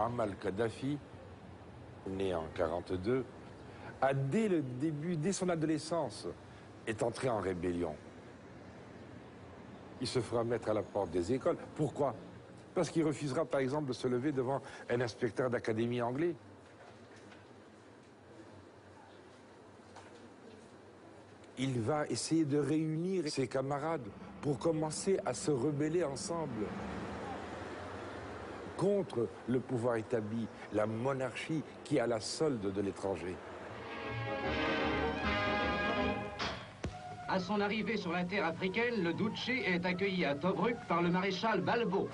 Muammar Kadhafi, né en 1942, a dès le début, dès son adolescence, est entré en rébellion. Il se fera mettre à la porte des écoles. Pourquoi? Parce qu'il refusera, par exemple, de se lever devant un inspecteur d'académie anglais. Il va essayer de réunir ses camarades pour commencer à se rebeller ensemble contre le pouvoir établi, la monarchie qui est à la solde de l'étranger. À son arrivée sur la terre africaine, le Duce est accueilli à Tobruk par le maréchal Balbo.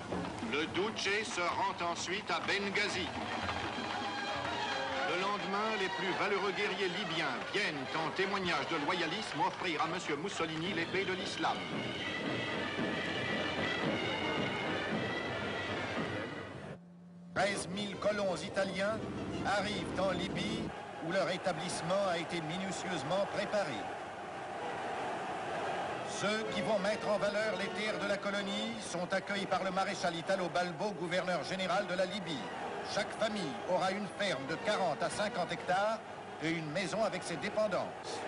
Le Duce se rend ensuite à Benghazi. Le lendemain, les plus valeureux guerriers libyens viennent en témoignage de loyalisme offrir à M. Mussolini l'épée de l'islam. « 13 000 colons italiens arrivent en Libye où leur établissement a été minutieusement préparé. Ceux qui vont mettre en valeur les terres de la colonie sont accueillis par le maréchal Italo Balbo, gouverneur général de la Libye. Chaque famille aura une ferme de 40 à 50 hectares et une maison avec ses dépendances.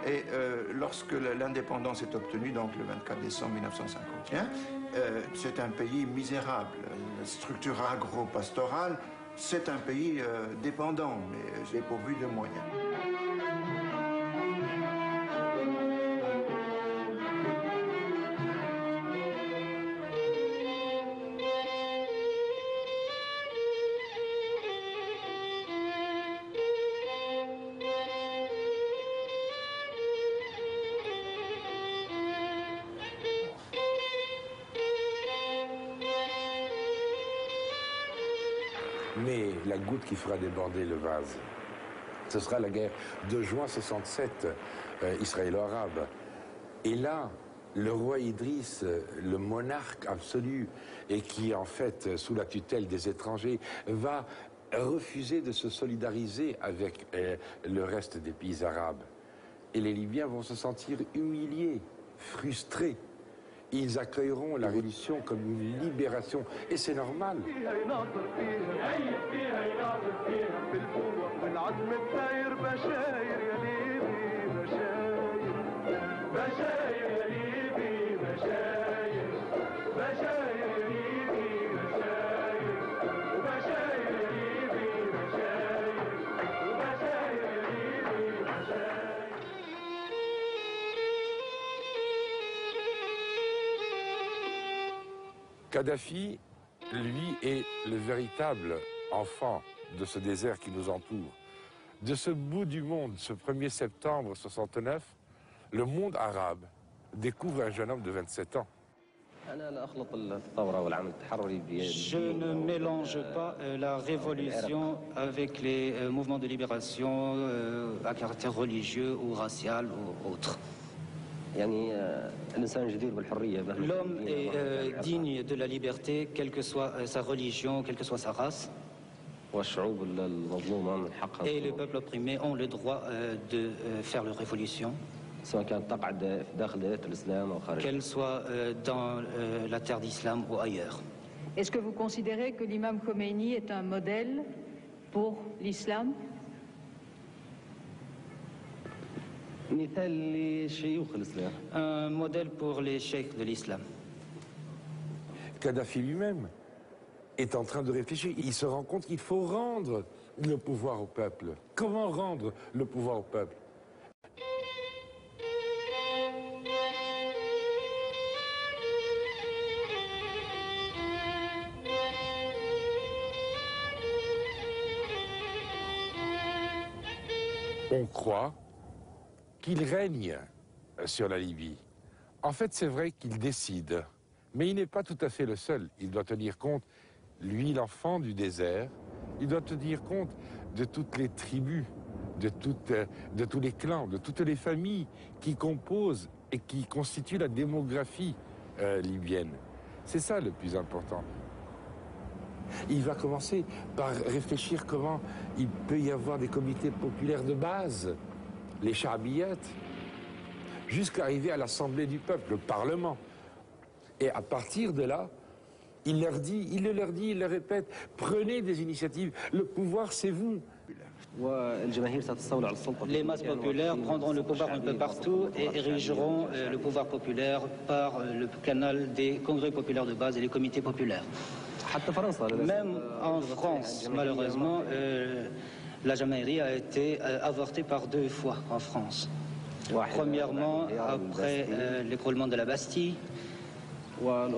Et lorsque l'indépendance est obtenue, donc le 24 décembre 1951, c'est un pays misérable. La structure agro-pastorale, c'est un pays dépendant, mais dépourvu de moyens. Mais la goutte qui fera déborder le vase, ce sera la guerre de juin 67, israélo-arabe. Et là, le roi Idriss, le monarque absolu, et qui est en fait sous la tutelle des étrangers, va refuser de se solidariser avec le reste des pays arabes. Et les Libyens vont se sentir humiliés, frustrés. Ils accueilleront la révolution comme une libération, et c'est normal. Kadhafi, lui, est le véritable enfant de ce désert qui nous entoure. De ce bout du monde, ce 1er septembre 69, le monde arabe découvre un jeune homme de 27 ans. Je ne mélange pas la révolution avec les mouvements de libération à caractère religieux ou racial ou autre. L'homme est digne de la liberté, quelle que soit sa religion, quelle que soit sa race. Et les peuples opprimés ont le droit de faire leur révolution. Qu'elle soit dans la terre d'islam ou ailleurs. Est-ce que vous considérez que l'imam Khomeini est un modèle pour l'islam ? Un modèle pour les cheikhs de l'islam. Kadhafi lui-même est en train de réfléchir. Il se rend compte qu'il faut rendre le pouvoir au peuple. Comment rendre le pouvoir au peuple? On croit qu'il règne sur la Libye. En fait, c'est vrai qu'il décide, mais il n'est pas tout à fait le seul. Il doit tenir compte, lui, l'enfant du désert, il doit tenir compte de toutes les tribus, de tous les clans, de toutes les familles qui composent et qui constituent la démographie libyenne. C'est ça le plus important. Il va commencer par réfléchir comment il peut y avoir des comités populaires de base, les charabillettes, jusqu'à arriver à l'Assemblée du peuple, le Parlement. Et à partir de là, il leur dit, il leur répète, prenez des initiatives, le pouvoir c'est vous. Les masses populaires prendront le pouvoir un peu partout et érigeront le pouvoir populaire par le canal des congrès populaires de base et les comités populaires. Même en France, malheureusement, la Jamaïrie a été avortée par 2 fois en France. Premièrement, après l'écroulement de la Bastille,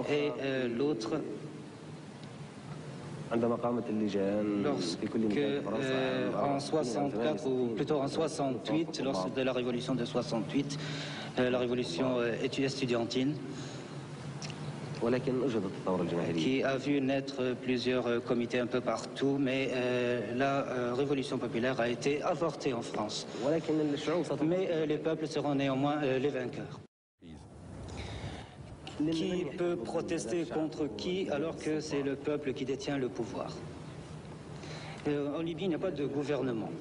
et l'autre lorsque en 64 ou plutôt en 68, lors de la révolution de 68, la révolution estudiantine, qui a vu naître plusieurs comités un peu partout, mais la révolution populaire a été avortée en France. Mais les peuples seront néanmoins les vainqueurs. Qui peut protester contre qui alors que c'est le peuple qui détient le pouvoir? En Libye, il n'y a pas de gouvernement.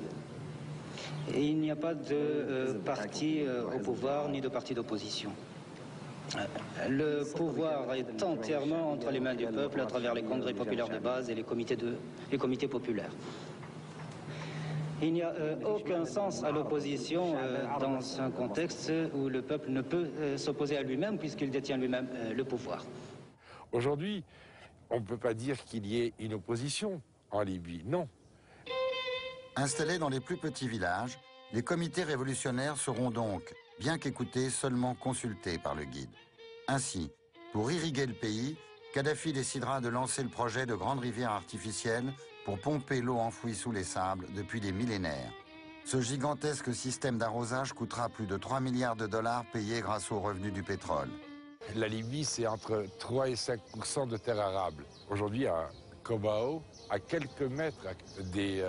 Et il n'y a pas de parti au pouvoir ni de parti d'opposition. Le pouvoir est entièrement entre les mains du peuple à travers les congrès populaires de base et les comités populaires. Il n'y a aucun sens à l'opposition dans un contexte où le peuple ne peut s'opposer à lui-même puisqu'il détient lui-même le pouvoir. Aujourd'hui, on ne peut pas dire qu'il y ait une opposition en Libye, non. Installés dans les plus petits villages, les comités révolutionnaires seront donc, bien qu'écoutés, seulement consultés par le guide. Ainsi, pour irriguer le pays, Kadhafi décidera de lancer le projet de grande rivière artificielle pour pomper l'eau enfouie sous les sables depuis des millénaires. Ce gigantesque système d'arrosage coûtera plus de 3 milliards de dollars payés grâce aux revenus du pétrole. La Libye, c'est entre 3 et 5% de terres arables. Aujourd'hui, à Kobao, à quelques mètres des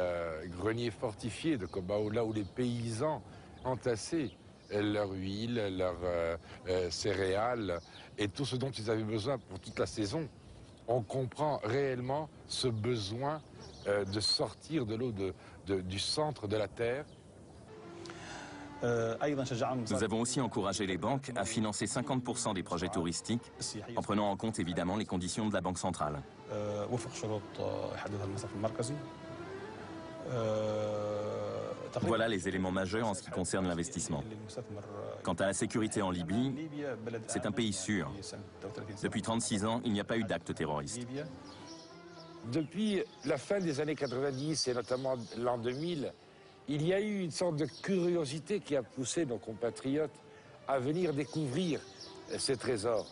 greniers fortifiés de Kobao, là où les paysans entassaient leur huile, leurs céréales et tout ce dont ils avaient besoin pour toute la saison, on comprend réellement ce besoin de sortir de l'eau du centre de la terre. Nous avons aussi encouragé les banques à financer 50% des projets touristiques, en prenant en compte évidemment les conditions de la Banque centrale. Voilà les éléments majeurs en ce qui concerne l'investissement. Quant à la sécurité en Libye, c'est un pays sûr. Depuis 36 ans, il n'y a pas eu d'acte terroriste. Depuis la fin des années 90 et notamment l'an 2000, il y a eu une sorte de curiosité qui a poussé nos compatriotes à venir découvrir ces trésors.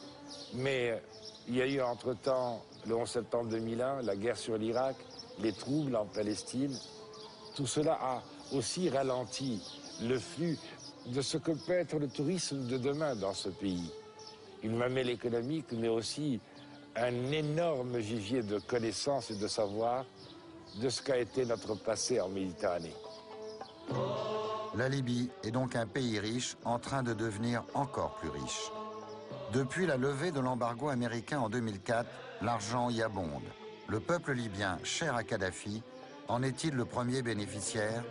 Mais il y a eu entre-temps, le 11 septembre 2001, la guerre sur l'Irak, les troubles en Palestine. Tout cela a aussi ralenti le flux de ce que peut être le tourisme de demain dans ce pays. Une mamelle économique, mais aussi un énorme vivier de connaissances et de savoir de ce qu'a été notre passé en Méditerranée. La Libye est donc un pays riche en train de devenir encore plus riche. Depuis la levée de l'embargo américain en 2004, l'argent y abonde. Le peuple libyen, cher à Kadhafi, en est-il le premier bénéficiaire?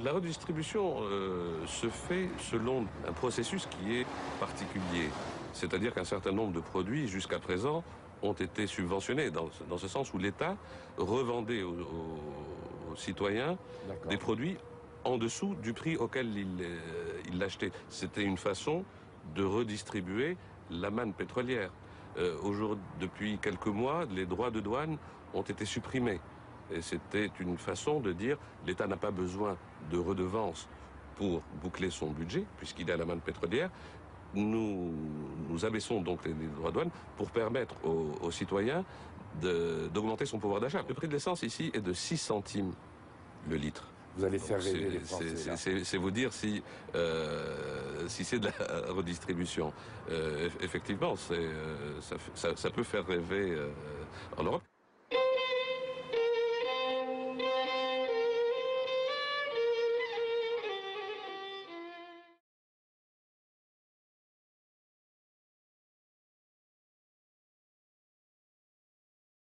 La redistribution se fait selon un processus qui est particulier. C'est-à-dire qu'un certain nombre de produits, jusqu'à présent, ont été subventionnés, dans ce sens où l'État revendait aux citoyens des produits en dessous du prix auquel il l'achetait. C'était une façon de redistribuer la manne pétrolière. Depuis quelques mois, les droits de douane ont été supprimés. Et c'était une façon de dire l'État n'a pas besoin de redevances pour boucler son budget, puisqu'il est à la manne pétrolière. Nous abaissons donc les droits de douane pour permettre aux citoyens d'augmenter son pouvoir d'achat. Le prix de l'essence ici est de 6 centimes le litre. Vous allez faire rêver les Français. C'est vous dire si c'est de la redistribution. Effectivement, ça peut faire rêver en Europe.